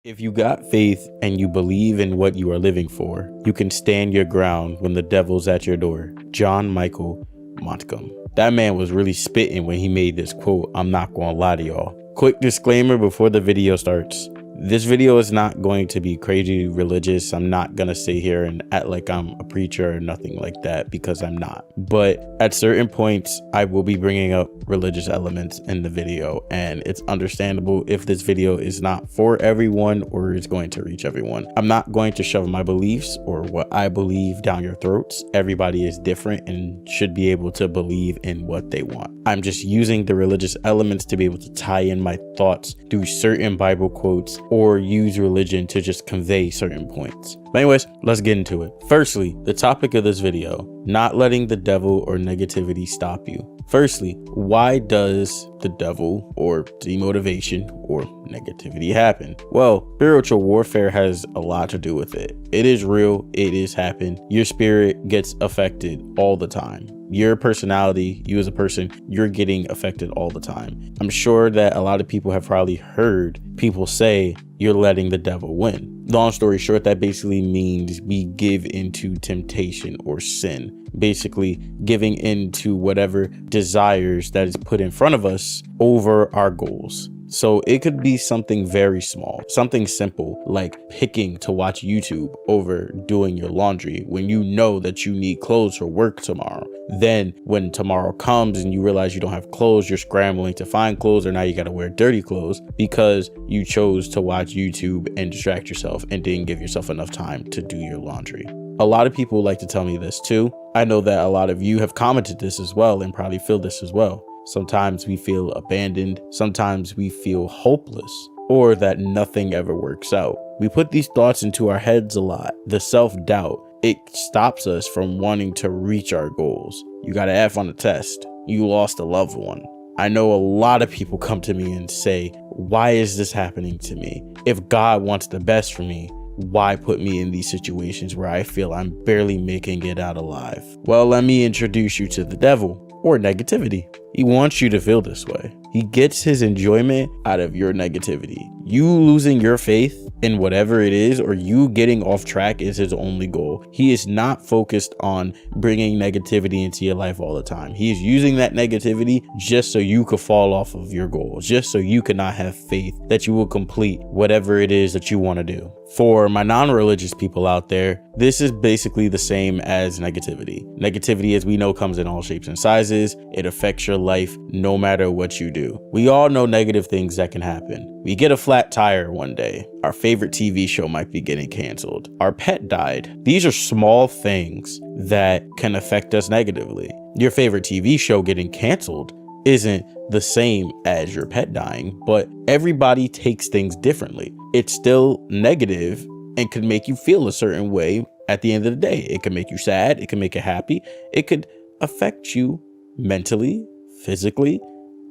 If you got faith and you believe in what you are living for, you can stand your ground when the devil's at your door. John Michael Montcalm. That man was really spitting when he made this quote. I'm not gonna lie to y'all. Quick disclaimer before the video starts. This video is not going to be crazy religious. I'm not gonna sit here and act like I'm a preacher or nothing like that, because I'm not. But at certain points, I will be bringing up religious elements in the video, and it's understandable if this video is not for everyone or is going to reach everyone. I'm not going to shove my beliefs or what I believe down your throats. Everybody is different and should be able to believe in what they want. I'm just using the religious elements to be able to tie in my thoughts through certain Bible quotes, or use religion to just convey certain points. But anyways, let's get into it. Firstly, the topic of this video, not letting the devil or negativity stop you. Firstly, why does the devil or demotivation or negativity happen? Well, spiritual warfare has a lot to do with it. It is real. It is happened. Your spirit gets affected all the time. Your personality, you as a person, you're getting affected all the time. I'm sure that a lot of people have probably heard people say you're letting the devil win. Long story short, that basically means we give into temptation or sin. Basically giving into whatever desires that is put in front of us over our goals. So it could be something very small, something simple like picking to watch YouTube over doing your laundry when you know that you need clothes for work tomorrow. Then when tomorrow comes and you realize you don't have clothes, you're scrambling to find clothes, or now you got to wear dirty clothes because you chose to watch YouTube and distract yourself and didn't give yourself enough time to do your laundry. A lot of people like to tell me this too. I know that a lot of you have commented this as well and probably feel this as well. Sometimes we feel abandoned. Sometimes we feel hopeless, or that nothing ever works out. We put these thoughts into our heads a lot. The self-doubt, it stops us from wanting to reach our goals. You got an F on the test. You lost a loved one. I know a lot of people come to me and say, why is this happening to me? If God wants the best for me, why put me in these situations where I feel I'm barely making it out alive? Well, let me introduce you to the devil, or negativity. He wants you to feel this way. He gets his enjoyment out of your negativity. You losing your faith in whatever it is, or you getting off track, is his only goal. He is not focused on bringing negativity into your life all the time. He is using that negativity just so you could fall off of your goals, just so you cannot have faith that you will complete whatever it is that you want to do. For my non-religious people out there, this is basically the same as negativity. Negativity, as we know, comes in all shapes and sizes. It affects your life no matter what you do. We all know negative things that can happen. We get a flat tire one day. Our favorite TV show might be getting canceled. Our pet died. These are small things that can affect us negatively. Your favorite TV show getting canceled isn't the same as your pet dying, but everybody takes things differently. It's still negative and could make you feel a certain way at the end of the day. It can make you sad. It can make you happy. It could affect you mentally, physically,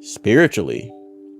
spiritually.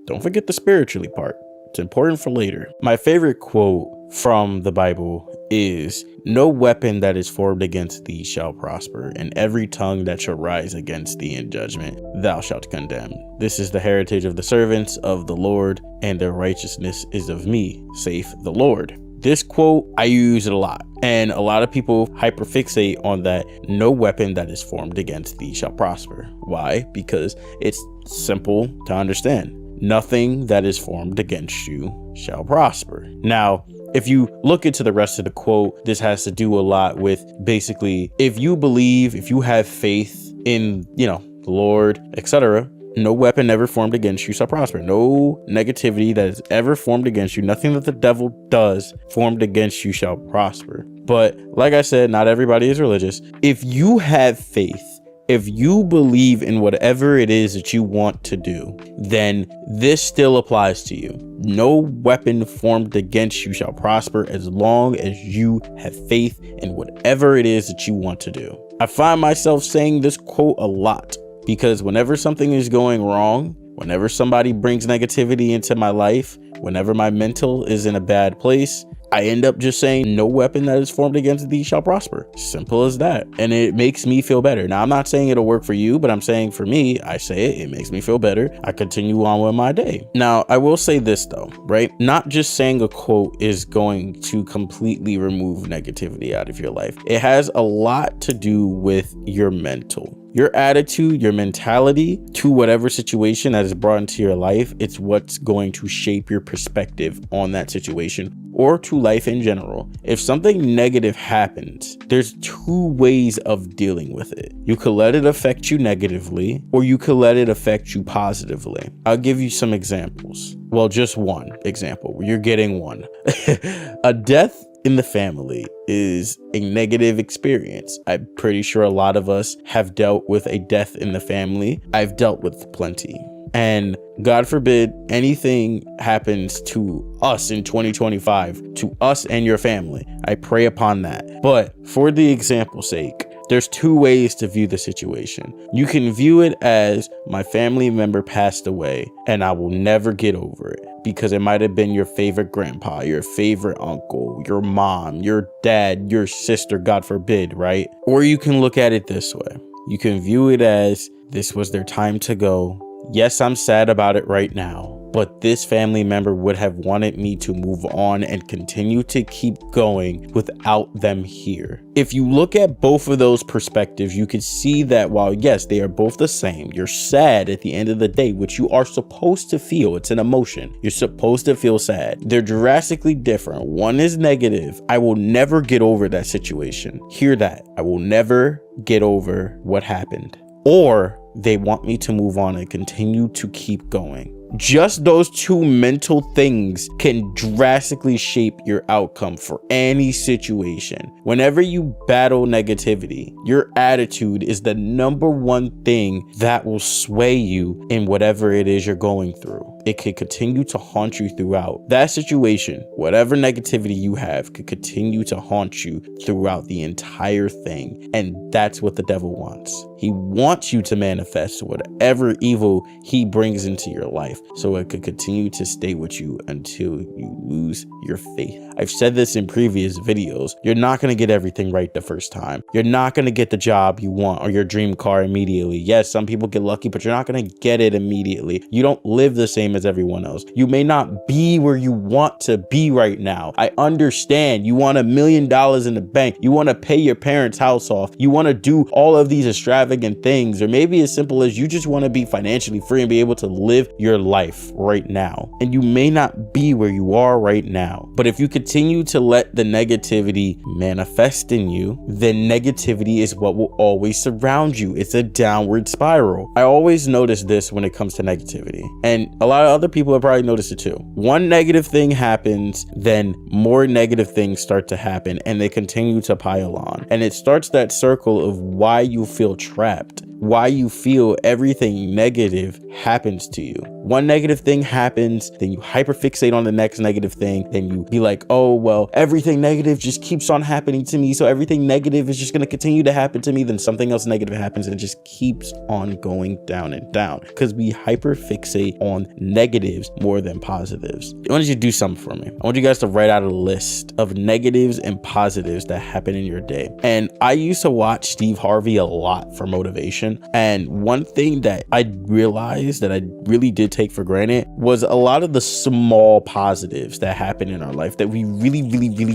Don't forget the spiritually part. It's important for later. My favorite quote from the Bible is, "No weapon that is formed against thee shall prosper, and every tongue that shall rise against thee in judgment thou shalt condemn. This is the heritage of the servants of the Lord, and their righteousness is of me, saith the Lord." This quote, I use it a lot, and a lot of people hyperfixate on that. No weapon that is formed against thee shall prosper. Why? Because it's simple to understand. Nothing that is formed against you shall prosper. Now, if you look into the rest of the quote, this has to do a lot with basically, if you believe, if you have faith in, the Lord, etc., no weapon ever formed against you shall prosper. No negativity that is ever formed against you, nothing that the devil does formed against you shall prosper. But like I said, not everybody is religious. If you have faith, if you believe in whatever it is that you want to do, then this still applies to you. No weapon formed against you shall prosper as long as you have faith in whatever it is that you want to do. I find myself saying this quote a lot because whenever something is going wrong, whenever somebody brings negativity into my life, whenever my mental is in a bad place, I end up just saying no weapon that is formed against thee shall prosper. Simple as that. And it makes me feel better. Now, I'm not saying it'll work for you, but I'm saying for me, I say it makes me feel better. I continue on with my day. Now, I will say this though, right? Not just saying a quote is going to completely remove negativity out of your life. It has a lot to do with your mental. Your attitude, your mentality to whatever situation that is brought into your life, it's what's going to shape your perspective on that situation or to life in general. If something negative happens, there's two ways of dealing with it. You could let it affect you negatively, or you could let it affect you positively. I'll give you some examples. Well, just one example. You're getting one. A death in the family is a negative experience. I'm pretty sure a lot of us have dealt with a death in the family. I've dealt with plenty. And God forbid anything happens to us in 2025, to us and your family. I pray upon that. But for the example's sake, there's two ways to view the situation. You can view it as my family member passed away and I will never get over it because it might have been your favorite grandpa, your favorite uncle, your mom, your dad, your sister, God forbid, right? Or you can look at it this way. You can view it as this was their time to go. Yes, I'm sad about it right now, but this family member would have wanted me to move on and continue to keep going without them here. If you look at both of those perspectives, you can see that while yes, they are both the same, you're sad at the end of the day, which you are supposed to feel. It's an emotion. You're supposed to feel sad. They're drastically different. One is negative. I will never get over that situation. Hear that. I will never get over what happened. Or they want me to move on and continue to keep going. Just those two mental things can drastically shape your outcome for any situation. Whenever you battle negativity, your attitude is the number one thing that will sway you in whatever it is you're going through. It could continue to haunt you throughout that situation. Whatever negativity you have could continue to haunt you throughout the entire thing. And that's what the devil wants. He wants you to manifest whatever evil he brings into your life, so it could continue to stay with you until you lose your faith. I've said this in previous videos. You're not going to get everything right the first time. You're not going to get the job you want or your dream car immediately. Yes, some people get lucky, but you're not going to get it immediately. You don't live the same as everyone else. You may not be where you want to be right now. I understand. You want $1 million in the bank. You want to pay your parents' house off. You want to do all of these extravagant things, or maybe as simple as you just want to be financially free and be able to live your life right now. And you may not be where you are right now, but if you continue to let the negativity manifest in you, then negativity is what will always surround you. It's a downward spiral. I always notice this when it comes to negativity, and a lot of other people have probably noticed it too. One negative thing happens, then more negative things start to happen, and they continue to pile on, and it starts that circle of why you feel trapped, why you feel everything negative happens to you. One negative thing happens, then you hyperfixate on the next negative thing, then you be like, oh, well, everything negative just keeps on happening to me, so everything negative is just going to continue to happen to me. Then something else negative happens, and it just keeps on going down and down because we hyperfixate on negatives more than positives. I want you to do something for me. I want you guys to write out a list of negatives and positives that happen in your day. And I used to watch Steve Harvey a lot for motivation. And one thing that I realized that I really did take for granted was a lot of the small positives that happen in our life that we really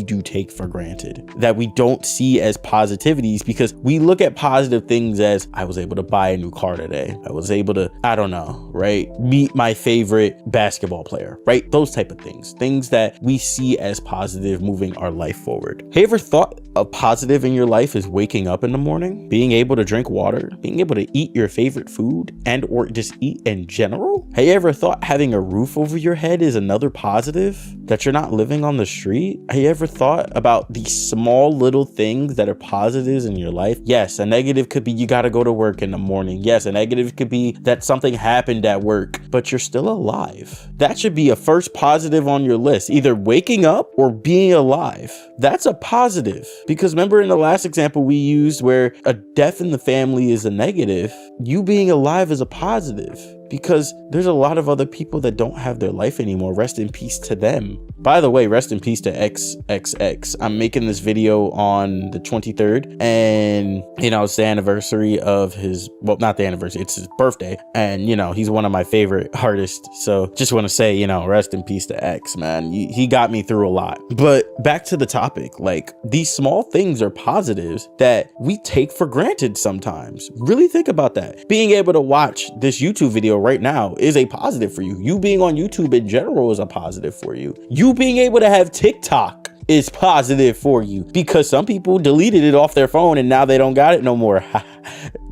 do take for granted, that we don't see as positivities because we look at positive things as I was able to buy a new car today. I was able to, I don't know, right? Meet my favorite basketball player, right? Those type of things that we see as positive moving our life forward. Have you ever thought a positive in your life is waking up in the morning, being able to drink water, being able to eat your favorite food, and or just eat in general? Have you ever thought having a roof over your head is another positive? That you're not living on the street? Have you ever thought about these small little things that are positives in your life? Yes, a negative could be you got to go to work in the morning. Yes, a negative could be that something happened at work, but you're still alive. That should be a first positive on your list, either waking up or being alive. That's a positive. Because remember in the last example we used where a death in the family is a negative, you being alive is a positive. because there's a lot of other people that don't have their life anymore. Rest in peace to them. By the way, rest in peace to XXX. I'm making this video on the 23rd, and you know, it's the anniversary of his, well, not the anniversary, it's his birthday, and you know, he's one of my favorite artists. So just want to say, you know, rest in peace to X, man. He got me through a lot. But back to the topic, like, these small things are positives that we take for granted sometimes. Really think about that. Being able to watch this YouTube video right now is a positive for you. You being on YouTube in general is a positive for you. You being able to have TikTok is positive for you, because some people deleted it off their phone and now they don't got it no more.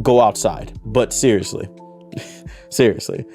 Go outside. But seriously,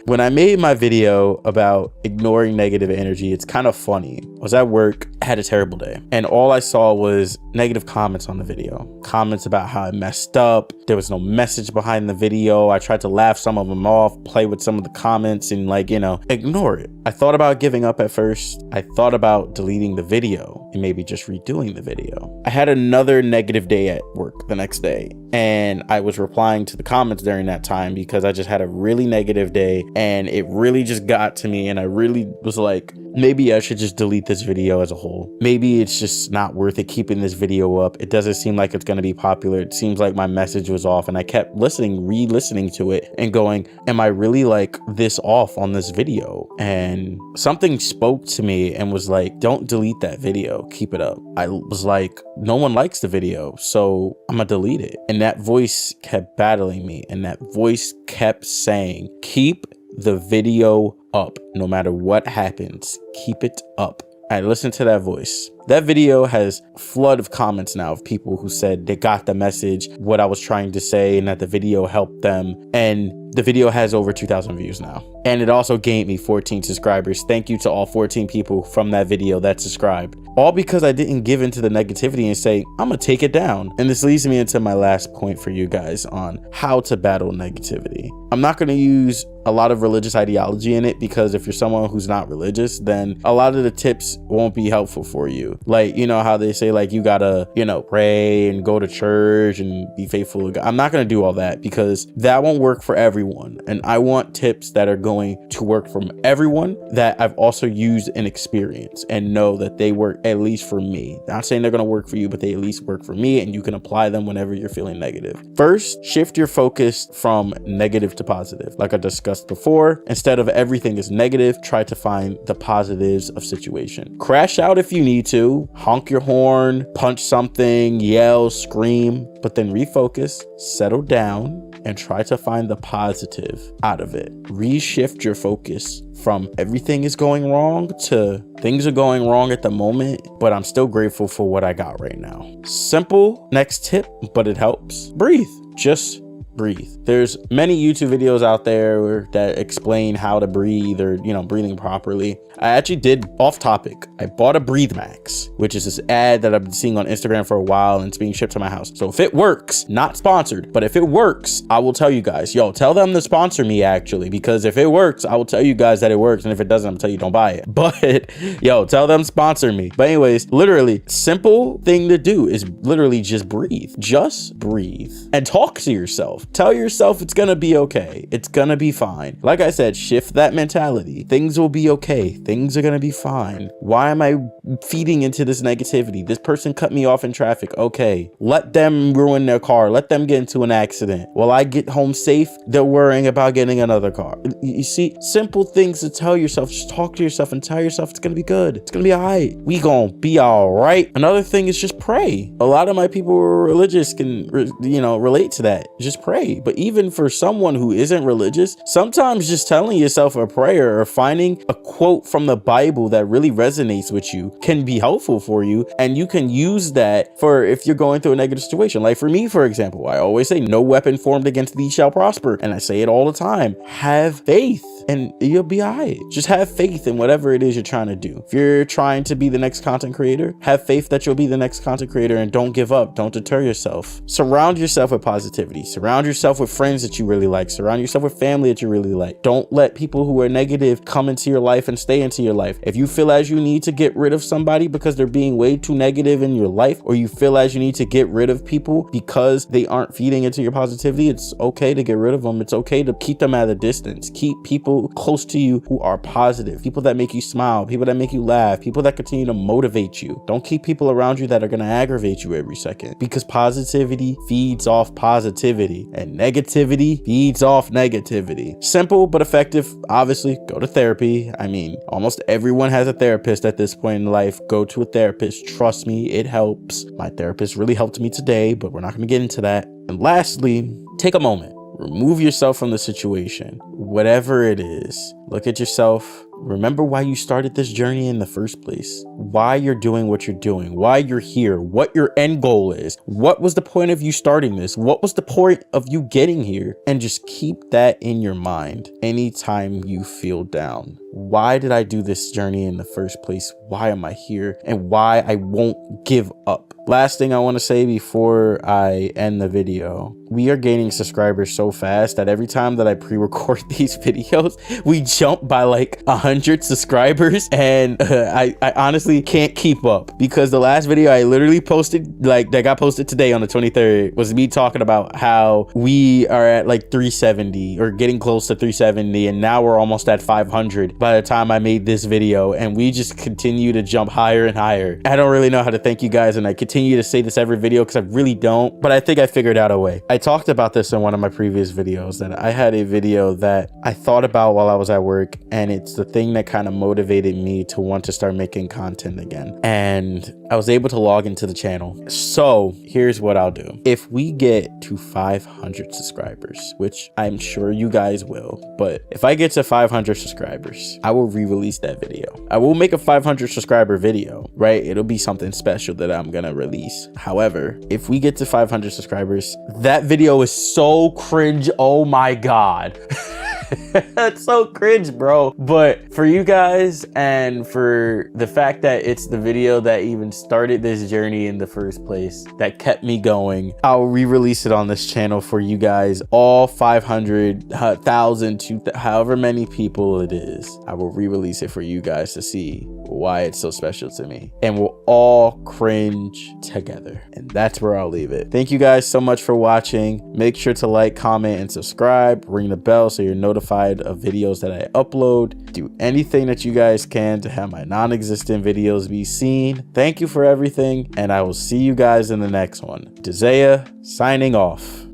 when I made my video about ignoring negative energy, it's kind of funny. I was at work, had a terrible day, and all I saw was negative comments on the video. Comments about how I messed up. There was no message behind the video. I tried to laugh some of them off, play with some of the comments, and, like, you know, ignore it. I thought about giving up at first. I thought about deleting the video and maybe just redoing the video. I had another negative day at work the next day, and I was replying to the comments during that time because I just had a really negative day, and it really just got to me, and I really was like, maybe I should just delete this video as a whole. Maybe it's just not worth it keeping this video up. It doesn't seem like it's going to be popular. It seems like my message was off, and I kept re-listening to it and going, am I really like this off on this video? And something spoke to me and was like, don't delete that video, keep it up. I was like, no one likes the video, so I'm gonna delete it. And that voice kept battling me, and that voice kept saying, keep the video up. No matter what happens, keep it up. I listened to that voice. That video has a flood of comments now of people who said they got the message, what I was trying to say, and that the video helped them. And the video has over 2,000 views now. And it also gained me 14 subscribers. Thank you to all 14 people from that video that subscribed. All because I didn't give into the negativity and say, I'm gonna take it down. And this leads me into my last point for you guys on how to battle negativity. I'm not gonna use a lot of religious ideology in it, because if you're someone who's not religious, then a lot of the tips won't be helpful for you. Like, you know how they say, like, you gotta, you know, pray and go to church and be faithful to God. I'm not gonna do all that, because that won't work for everyone. And I want tips that are going to work from everyone that I've also used in experience and know that they work at least for me. Not saying they're gonna work for you, but they at least work for me, and you can apply them whenever you're feeling negative. First, shift your focus from negative to positive. Like I discussed before, instead of everything is negative, try to find the positives of situation. Crash out if you need to, honk your horn, punch something, yell, scream, but then refocus, settle down, and try to find the positive out of it. Reshift your focus from everything is going wrong to things are going wrong at the moment, but I'm still grateful for what I got right now. Simple next tip, but it helps. Breathe. Just breathe. There's many YouTube videos out there that explain how to breathe, or, you know, breathing properly. I actually did, off topic, I bought a Breathe Max, which is this ad that I've been seeing on Instagram for a while, and it's being shipped to my house. So if it works, not sponsored, but if it works, I will tell you guys. Yo, tell them to sponsor me, actually, because if it works, I will tell you guys that it works, and if it doesn't, I'm gonna tell you don't buy it. But yo, tell them sponsor me. But anyways, literally, simple thing to do is literally just breathe. Just breathe and talk to yourself. Tell yourself it's gonna be okay. It's gonna be fine. Like I said, shift that mentality. Things will be okay. Things are gonna be fine. Why am I feeding into this negativity? This person cut me off in traffic. Okay, let them ruin their car. Let them get into an accident. While I get home safe, they're worrying about getting another car. You see, simple things to tell yourself. Just talk to yourself and tell yourself it's gonna be good. It's gonna be all right. We gonna be all right. Another thing is just pray. A lot of my people who are religious can, relate to that. Just pray. But even for someone who isn't religious, sometimes just telling yourself a prayer or finding a quote from the Bible that really resonates with you can be helpful for you, and you can use that for if you're going through a negative situation. Like for me, for example, I always say, no weapon formed against thee shall prosper, and I say it all the time. Have faith and you'll be all right. Just have faith in whatever it is you're trying to do. If you're trying to be the next content creator, have faith that you'll be the next content creator, and don't give up. Don't deter yourself. Surround yourself with positivity. Surround yourself with friends that you really like. Surround yourself with family that you really like. Don't let people who are negative come into your life and stay into your life. If you feel as you need to get rid of somebody because they're being way too negative in your life, or you feel as you need to get rid of people because they aren't feeding into your positivity, it's okay to get rid of them. It's okay to keep them at a distance. Keep people close to you who are positive, people that make you smile, people that make you laugh, people that continue to motivate you. Don't keep people around you that are going to aggravate you every second, because positivity feeds off positivity and negativity feeds off negativity. Simple but effective. Obviously, go to therapy. I mean, almost everyone has a therapist at this point in life. Go to a therapist. Trust me, it helps. My therapist really helped me today, but we're not going to get into that. And lastly, take a moment. Remove yourself from the situation, whatever it is. Look at yourself. Remember why you started this journey in the first place, why you're doing what you're doing, why you're here, what your end goal is. What was the point of you starting this? What was the point of you getting here? And just keep that in your mind anytime you feel down. Why did I do this journey in the first place? Why am I here? And why I won't give up. Last thing I want to say before I end the video, we are gaining subscribers so fast that every time that I pre-record these videos, we jump by like 100 subscribers, and I honestly can't keep up, because the last video I literally posted, like that got posted today on the 23rd, was me talking about how we are at like 370 or getting close to 370, and now we're almost at 500 by the time I made this video, and we just continue to jump higher and higher. I don't really know how to thank you guys, and I continue to say this every video because I really don't, but I think I figured out a way. I talked about this in one of my previous videos, that I had a video that I thought about while I was at work, and it's the thing that kind of motivated me to want to start making content again. And I was able to log into the channel. So here's what I'll do. If we get to 500 subscribers, which I'm sure you guys will, but if I get to 500 subscribers, I will re-release that video. I will make a 500 subscriber video, right? It'll be something special that I'm gonna release. However, if we get to 500 subscribers, that video is so cringe. Oh my God. That's so cringe, bro. But for you guys, and for the fact that it's the video that even started this journey in the first place, that kept me going, I'll re-release it on this channel for you guys. All 500, 1,000, 2,000, however many people it is, I will re-release it for you guys to see why it's so special to me. And we'll all cringe together. And that's where I'll leave it. Thank you guys so much for watching. Make sure to like, comment, and subscribe. Ring the bell so you're notified of videos that I upload. Do anything that you guys can to have my non-existent videos be seen. Thank you for everything, and I will see you guys in the next one. Dzea signing off.